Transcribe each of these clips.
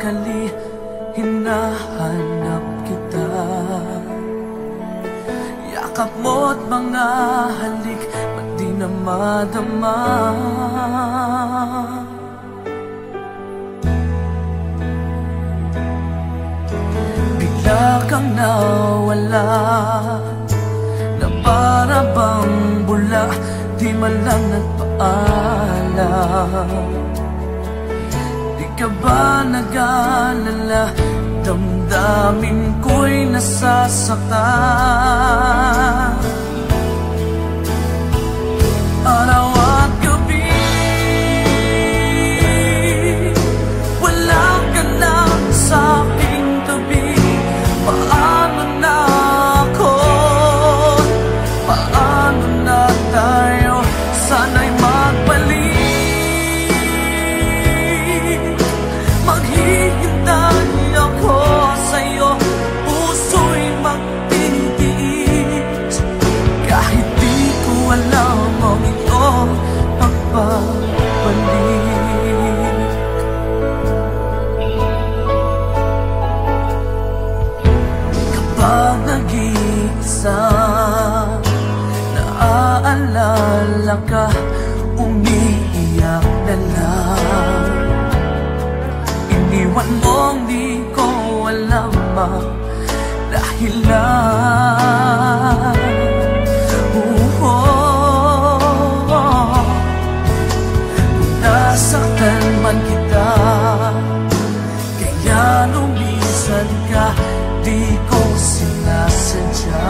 nagmamadali, hinahanap kita. Yakap mo't mga halik, ba't di na madama? Bigla kang nawala, na para bang bula, di man lang nagpaalam. Di ka ba nag-alala, damdamin ko'y nasasaktan. Araw at gabi, wala ka na sa aking tabi. Paano na ako? Paano na tayo? Sana'y magbalik. Maghihintay ako sa'yo, puso'y magtitiis. Kahit di ko alam ang iyong pagbabalik. Kapag nag-iisa, naaalala ka, umiiyak na lang. Iniwan mong di ko alam ang dahilan. Nasaktan man kita, kaya lumisan ka, di ko sinasadya.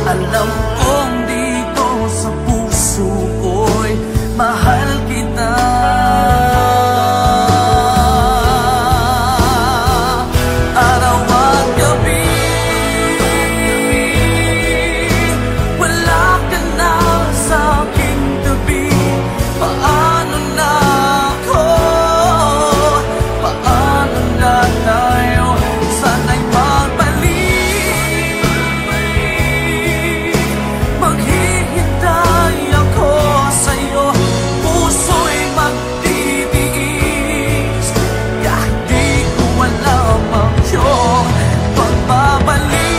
Alam kong dito sa puso ko'y mahal kita. Araw at gabi, wala ka na sa aking tabi. Paano na ako? Paano na tayo? Sana'y magbalik. Maghihintay ako sa'yo, puso'y magtitiis. Kahit di ko alam ang iyong pagbabalik.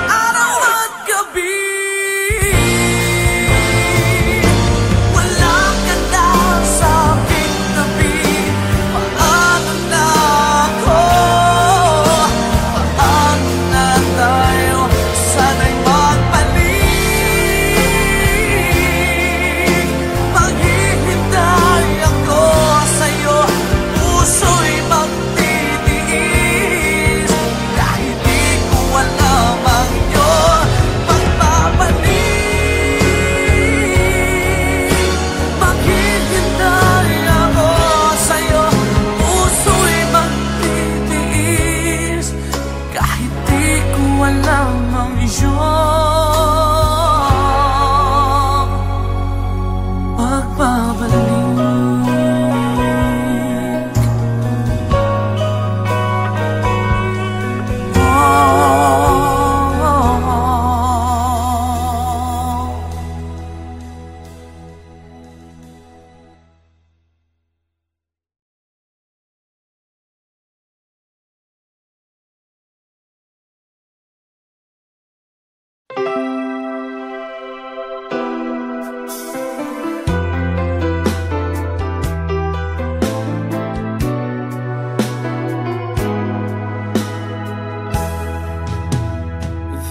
Araw at gabi, wala ka na sa aking tabi. Paano na ako? Paano na tayo? Sana'y magbalik. Maghihintay ako sa'yo, puso'y magtitiis. Kahit di ko alam ang iyong pagbabalik. Maghihintay ako sa'yo, puso'y magtitiis. Kahit di ko alam ang iyong pagbabalik.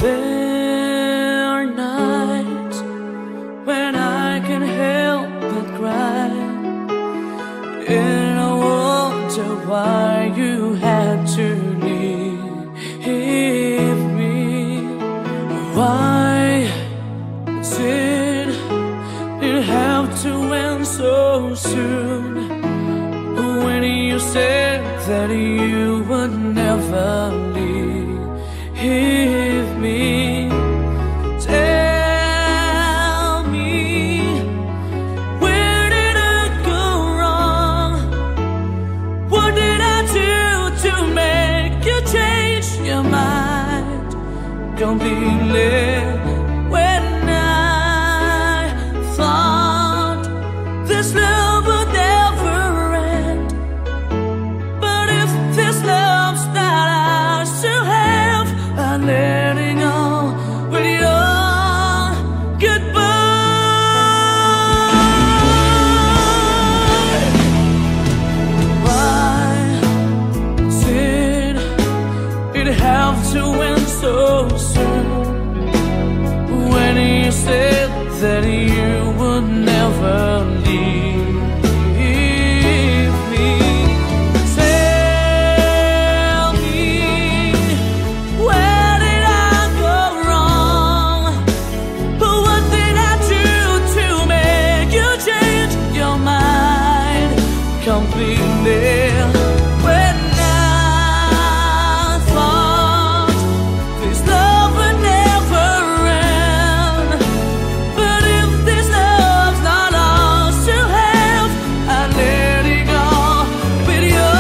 There are nights when I can help but cry, and I wonder why you had to leave me. Why did it have to end so soon? When you said that you would never leave me. Tell me completely. When I thought this love would never end, but if this love's not ours to have, I'm letting go with your goodbye. Why did it have to end so soon? When you said that you would never leave me, tell me, where did I go wrong? What did I do to make you change your mind completely? When I thought this love would never end, but if this love's not ours to have, I let it go with your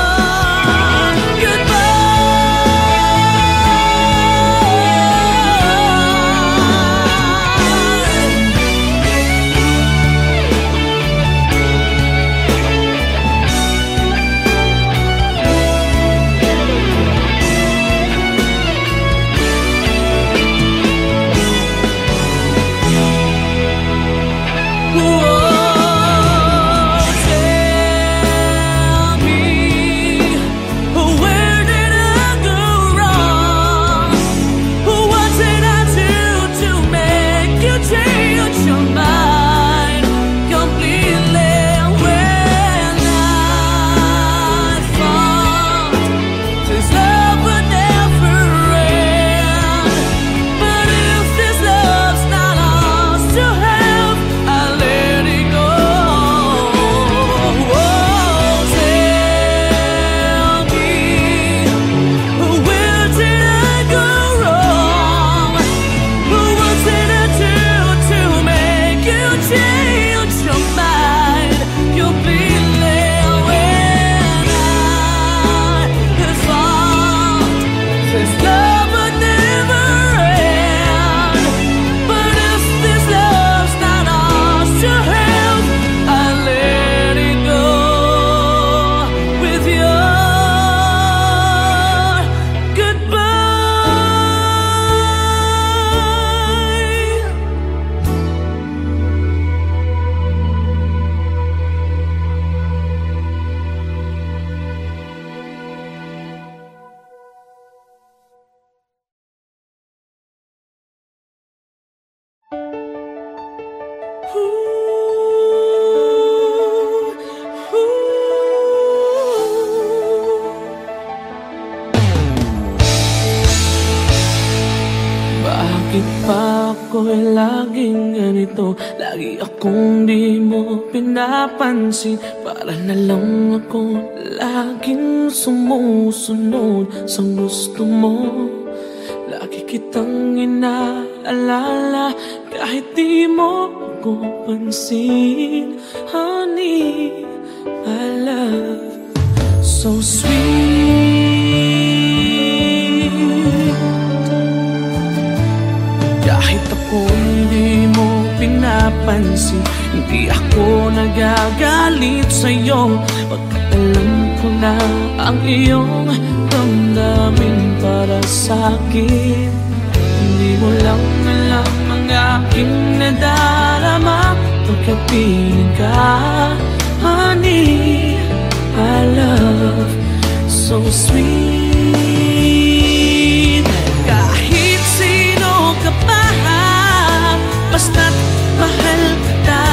bakit pa ako'y laging ganito? Lagi akong di mo pinapansin. Para na lang ako laging sumusunod sa gusto mo. Lagi kitang inaalala kahit di mo ako pansin. Honey, my love, so sweet. Kahit ako hindi mo pinapansin, hindi ako nagagalit sa'yo. Pagkat alam ko na ang iyong damdamin para sa'kin. Hindi mo lang alam ang aking nadarama pagkapiling ka. Honey, my love, so sweet. Kahit sino ka pa, basta't mahal kita.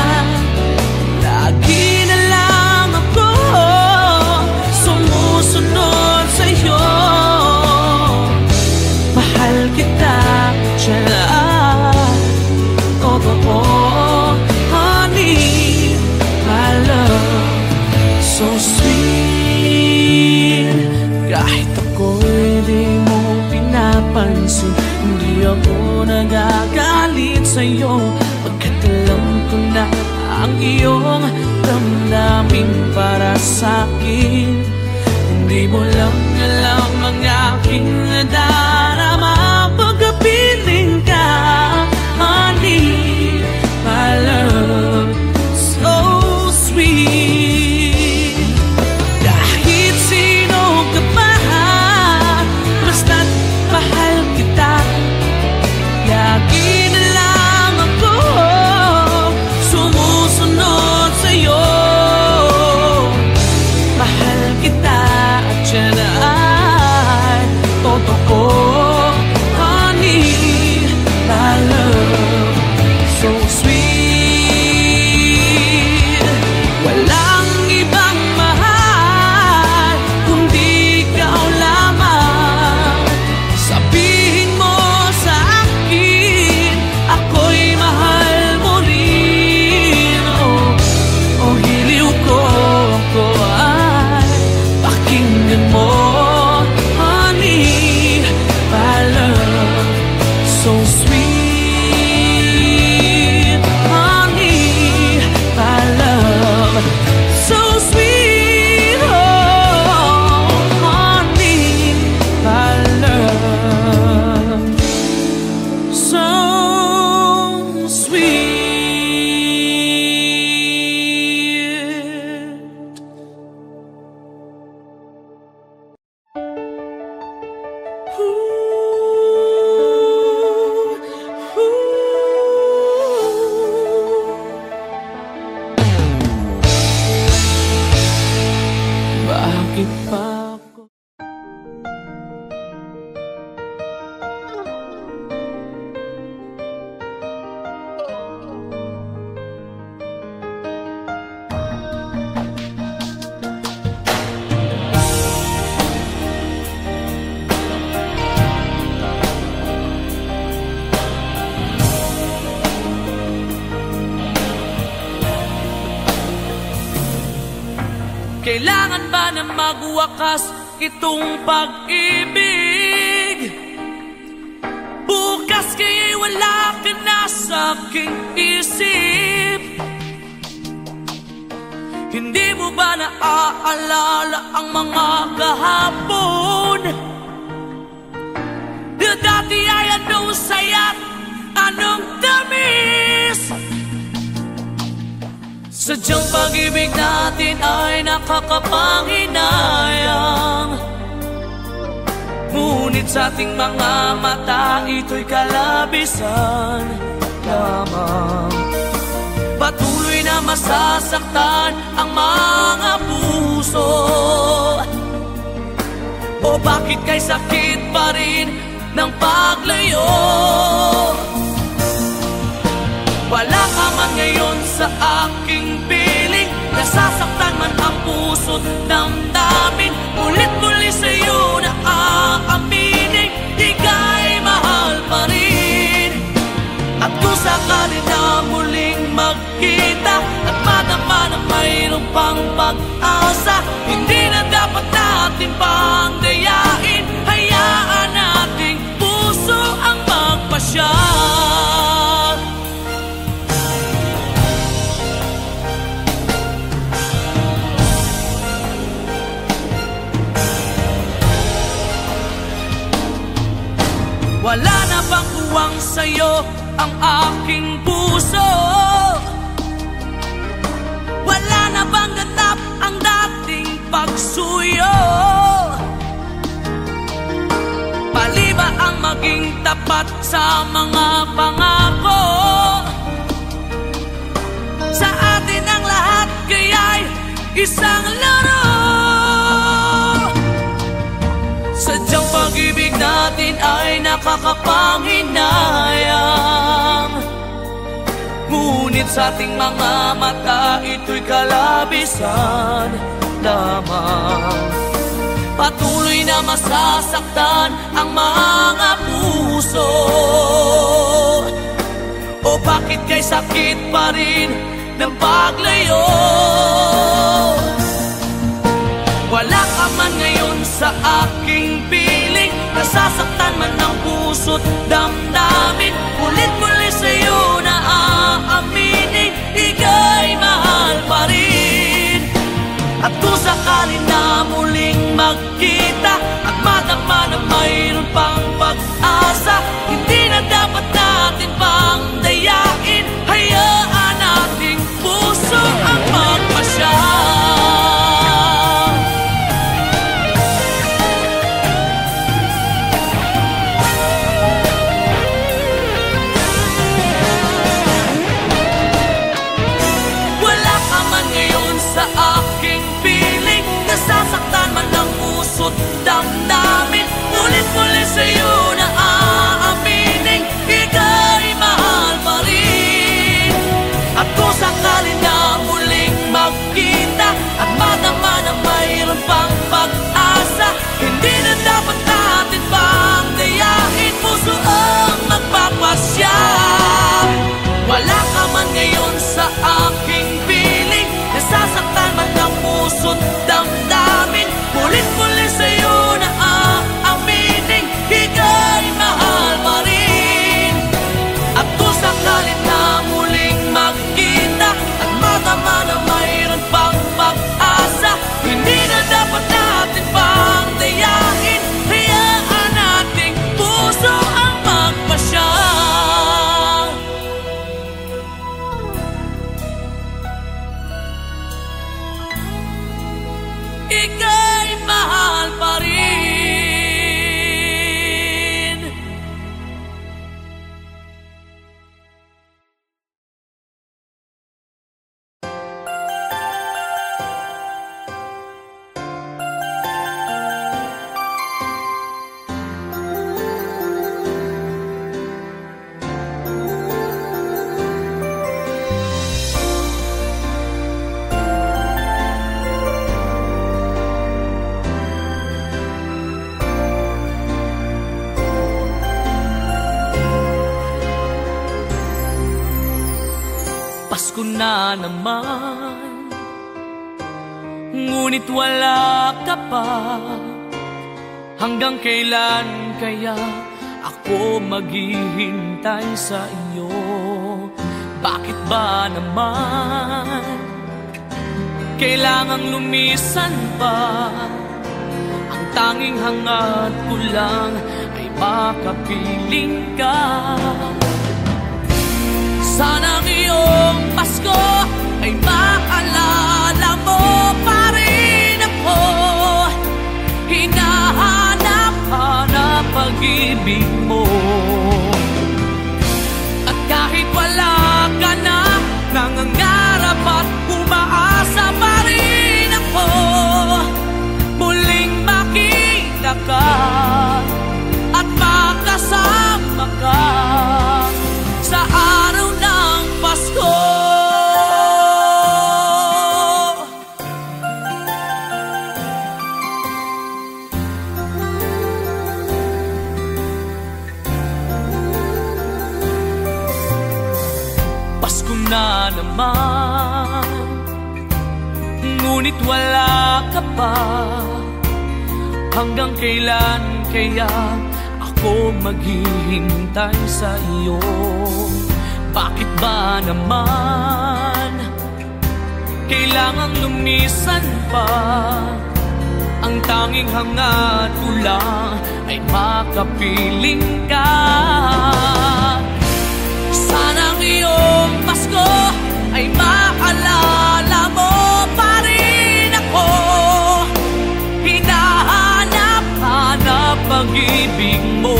Lagi na lang ako sumusunod sa'yo. Mahal kita, tiyan. Totoo, honey, my love, so sweet. Kahit ako'y di mo pinapansin, hindi ako nagagalit sa'yo. Pagkat alam ko na ang iyong damdamin para sa'kin. Hindi mo lang alam ang aking nadarama pagkapiling Bakit pa ako kailangan ba na magwakas itong pag-ibig? Bukas kaya'y wala ka na sa aking isip. Hindi mo ba naaalala ang mga kahapon? Na dati ay anong saya't anong tamis? Sadyang pag-ibig natin ay nakakapanghinayang, ngunit sa ating mga mata ito'y kalabisan lamang. Patuloy na masasaktan ang mga puso. O bakit kay sakit pa rin ng paglayo? Wala ka man ngayon sa aking piling, nasasaktan man ang puso't damdamin. Ulit-muli sa'yo na aaminin, ika'y mahal pa rin. At kung sakali na muling magkita at madama na mayroong pang pag-asa, hindi na dapat natin pang dayain. Hayaan nating puso ang magpasya. Wala na bang uwang sa'yo ang aking puso? Wala na bang ganap ang dating pagsuyo? Mali ba ang maging tapat sa mga pangako? Sa atin ang lahat kaya'y isang laro. Sadyang pag-ibig natin ay nakakapanghinayang, ngunit sa ating mga mata ito'y kalabisan lamang. Patuloy na masasaktan ang mga puso. O bakit kay sakit pa rin ng paglayo? Wala ka man ngayon sa aking piling, nasasaktan man ang puso't damdamin. Ulit-muli sa'yo na aaminin, ika'y mahal pa rin. At kung sakali na muling magkita at madama na mayroon pang pag-asa, hindi na dapat natin pang dayain. Hayaan nating puso ang magpasya. Nasasaktan man ang puso't damdamin, ulit-muli sa'yo na aaminin, ika'y mahal pa rin. At kung sakali na muling magkita at madama na mayroon pang pag-asa, hindi na dapat natin pang dayain, puso ang magpapasya. Wala ka man ngayon sa aking piling, nasasaktan man ang puso't damdamin, ulit-muli sa'yo na aaminin, ika'y mahal pa rin. At kung sakali na muling magkita at madama na mayroon pang pag-asa, hindi na dapat natin pang dayain. Hayaan nating puso ang magpasya. Ika'y mahal pa rin. Pasko na naman, ngunit wala ka pa. Hanggang kailan kaya ako maghihintay sa iyo? Bakit ba naman kailangang lumisan pa? Ang tanging hangad ko lang ay makapiling ka. Sana ngayong Pasko ay maalala mo pa rin ako. Hinahanap-hanap pag-ibig mo. At kahit wala ka na, nangangarap at umaasa pa rin ako. Muling makita ka at makasama ka sa araw ng Pasko. Pasko na naman, ngunit wala ka pa. Hanggang kailan kaya ako maghihintay sa iyo? Bakit ba naman kailangang lumisan pa? Ang tanging hangad ko lang ay makapiling ka. Sana ngayong Pasko ay maalala mo pa rin ako. Hinahanap-hanap pag-ibig mo.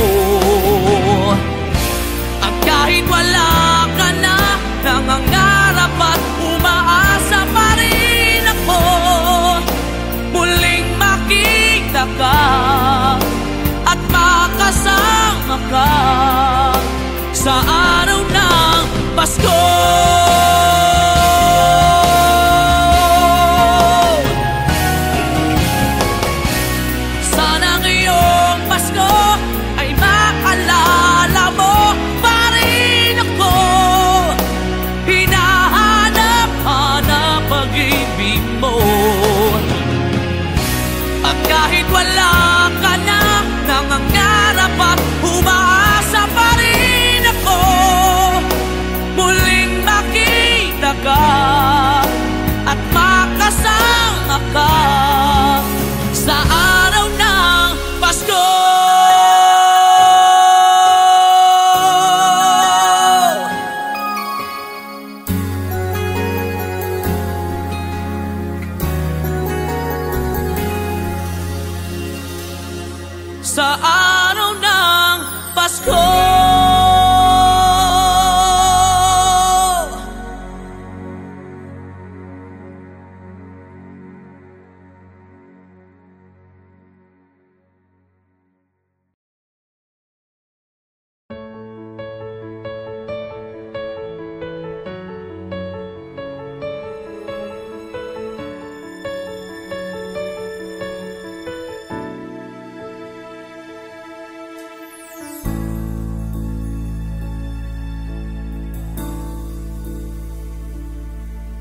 At kahit wala ka na, nangangarap at umaasa pa rin ako. Muling makita ka at makasama ka sa araw ng Pasko. Sana ngayong Pasko ay maalala mo pa rin ako. Hinahanap-hanap pag-ibig mo. At kahit wala ka na, nangangarap at umaasa pa rin ako. Muling makita ka at makasama ka sa araw ng Pasko. Sa araw ng Pasko.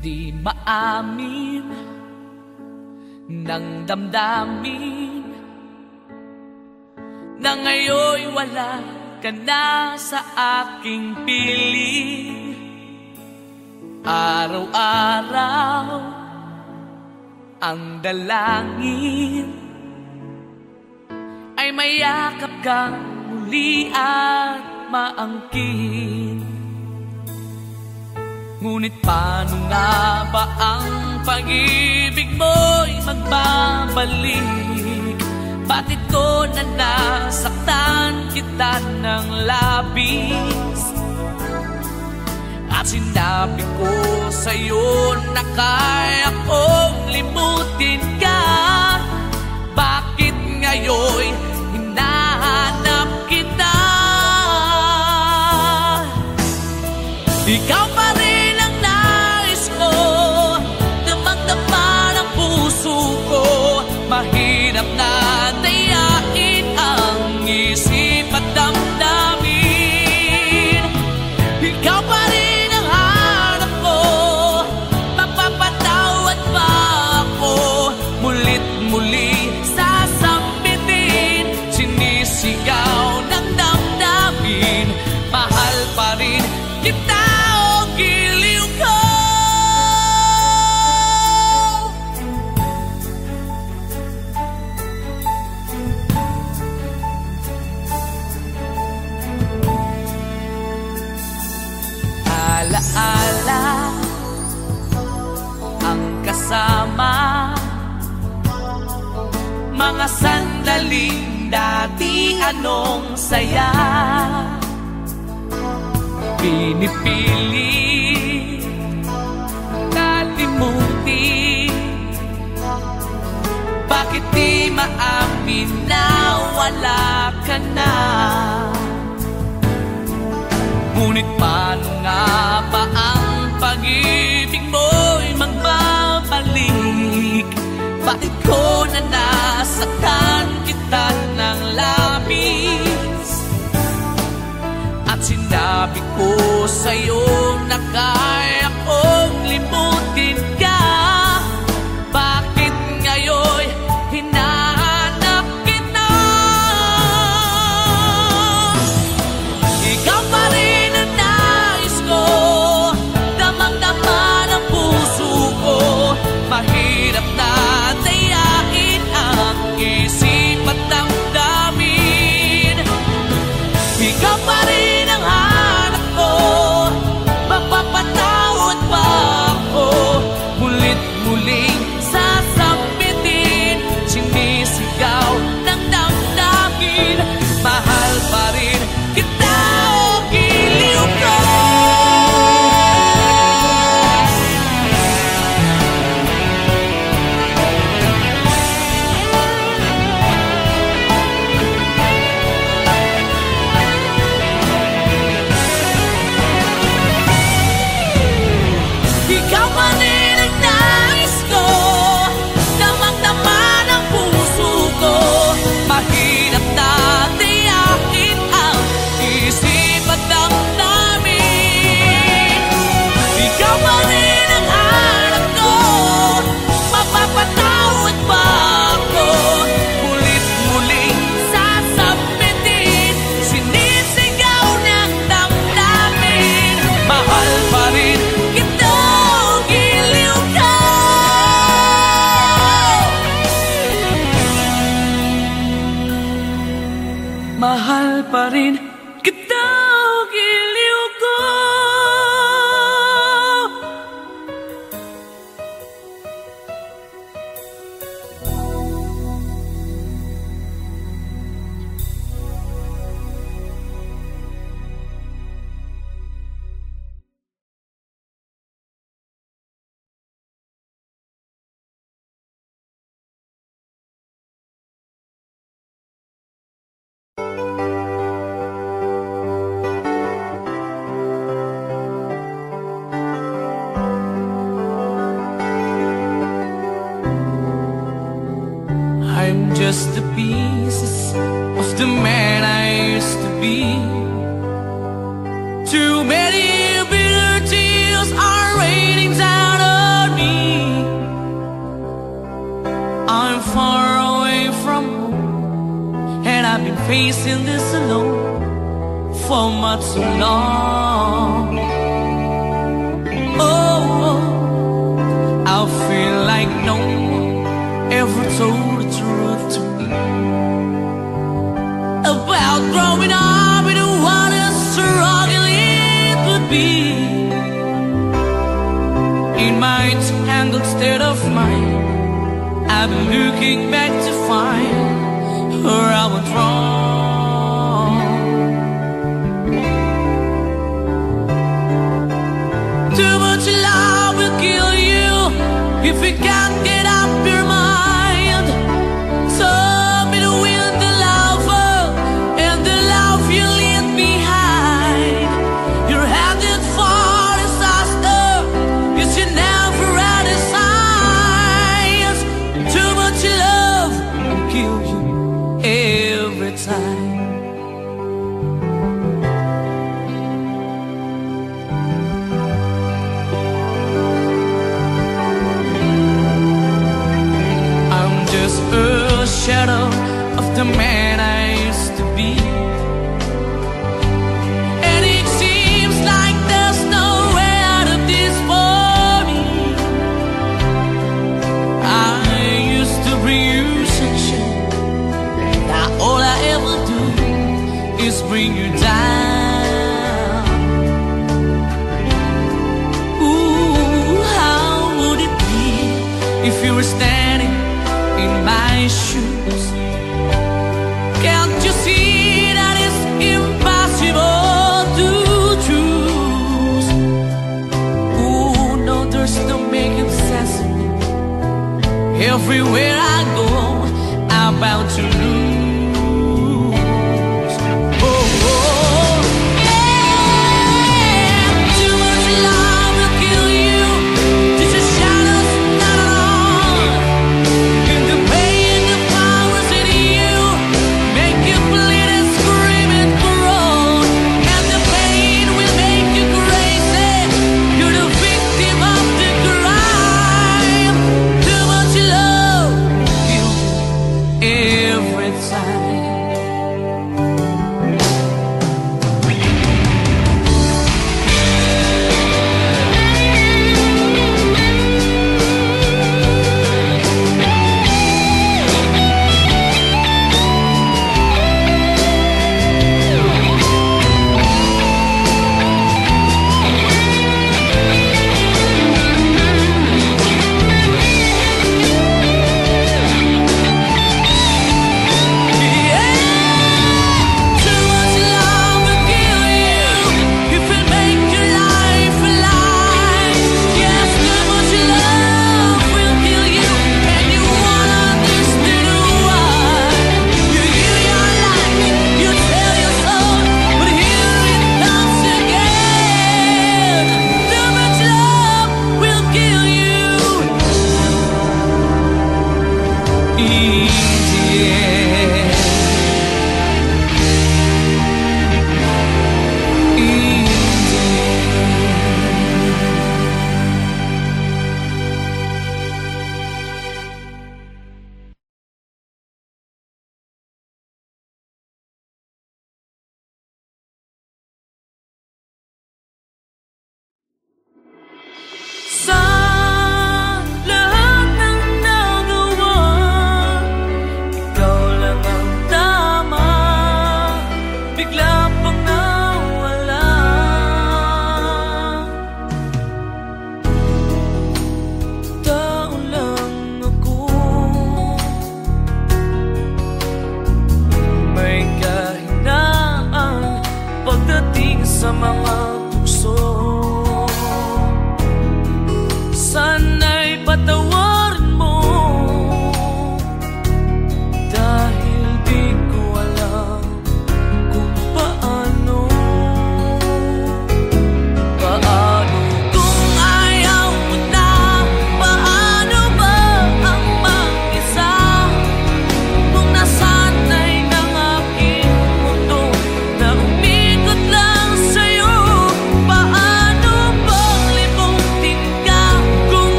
Di maamin ng damdamin na ngayon'y wala ka na sa aking piling. Araw-araw ang dalangin ay mayakap kang muli at maangkin. Ngunit paano nga ba ang pag-ibig mo'y magbabalik? Bakit ko na nasaktan kita ng labis? At sinabi ko sa'yo na kaya kong limutin ka. Bakit ngayon'y hinahanap kita? Ikaw pa rin ang nais ko, damang-dama ng puso ko. Mahirap na dayain ang isip at damdamin. Ikaw pa rin ang hanap ko, magkasama. Mga sandaling dati anong saya, pinipilit kalimutin. Bakit di maamin na wala ka na? Ngunit paano nga ba ang pag-ibig mo'y magbabalik? Bakit ko na nasaktan kita ng labis? At sinabi ko sa'yo na kaya kong limutin ka. Bakit ngayon hinahanap kita? Ikaw pa rin ang nais ko, damang-dama ng puso ko. Mahirap na dayain ang isip at damdamin. Ikaw pa rin ang hanap ko, mapapatawad pa ako. Mulit-muling sasambitin, sinisigaw ng damdamin. Mahal pa rin kita o giliw ko. Ikaw pa rin ang nais ko, damang-dama ng puso ko. Mahirap na tiyakin ang isip at damdamin. Ikaw pa rin ang hanap ko, mapapatawad pa ako. Mulit-muling sasambitin, sinisigaw ng damdamin. Mahal pa rin kita o giliw ka. Mahal pa rin kita o giliw ko. I'm just the pieces of the man I used to be. Too many bitter tears are raining down on me. I'm far away from home, and I've been facing this alone for much too long. Oh, I feel like no one ever told the truth to me about growing up in what a struggle it would be. In my tangled state of mind, I've been looking back to find where I went wrong. Too much love will kill you if you can't get up your mind. Some it will the lover and the love you leave behind. You're headed for disaster, cause you never had a signs. Too much love will kill you every time. A shadow of the man I used to be, and it seems like there's no way out of this for me. I used to bring you sunshine, now all I ever do is bring you down. Ooh, how would it be if you were standing in my shoes. Can't you see that it's impossible to choose? Oh no, there's no making sense of me. Everywhere I go, I'm bound to lose. Lahat ng nagawa, ikaw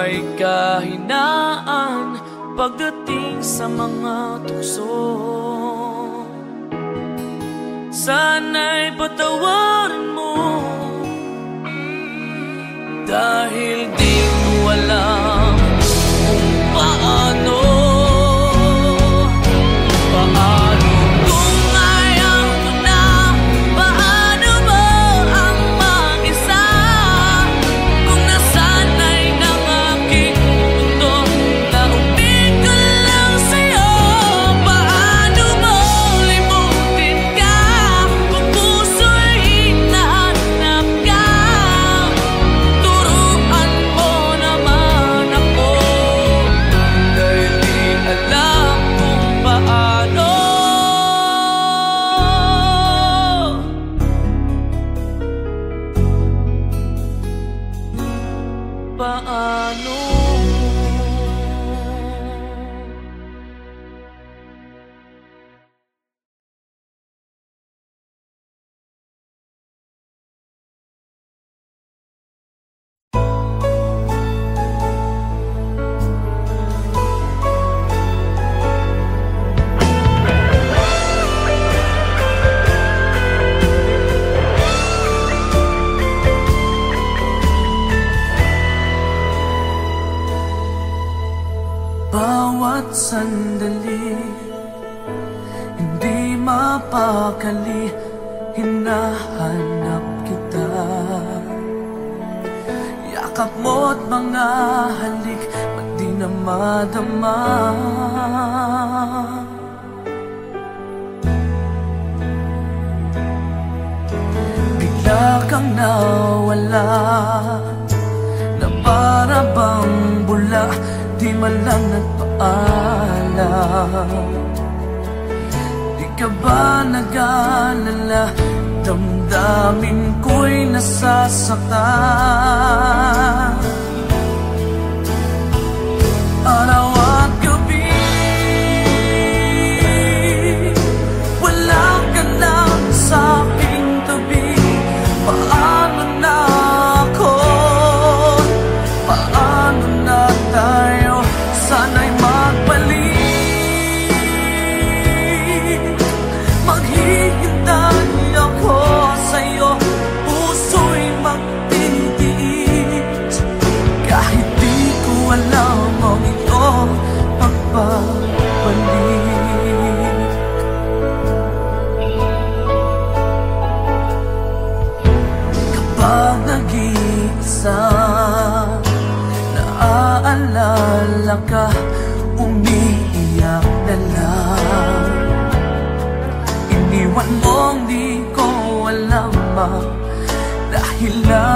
may kahinaan pagdating sa mga tukso. Sana'y patawarin mo, dahil di ko alam kung paano. Paano kung ayaw mo na? Paano mo ang mag-isa? Kung nasanay ng aking mundo na umiko lang sa'yo. Paano mo limutin ka kung puso'y hinahanap ka? Turuan mo naman ako, dahil di alam kung paano. Paano? Bawat sandali, hindi mapakali, hinahanap kita. Yakap mo't mga halik, ba't di na madama? Bigla kang nawala, na para bang bula, di man lang nagpaalam. Di ka ba nag-alala? Damdamin ko'y nasasaktan. Araw at gabi, wala ka na sa aking tabi. Paano na ako? Paano na tayo? Sana'y magbalik. Maghihintay ako sa'yo, puso'y magtitiis. Kahit di ko alam ang iyong pagbabalik. Kapag nag-iisa, naaalala ka, umiiyak na lang. Iniwan mong di ko alam, dahil lang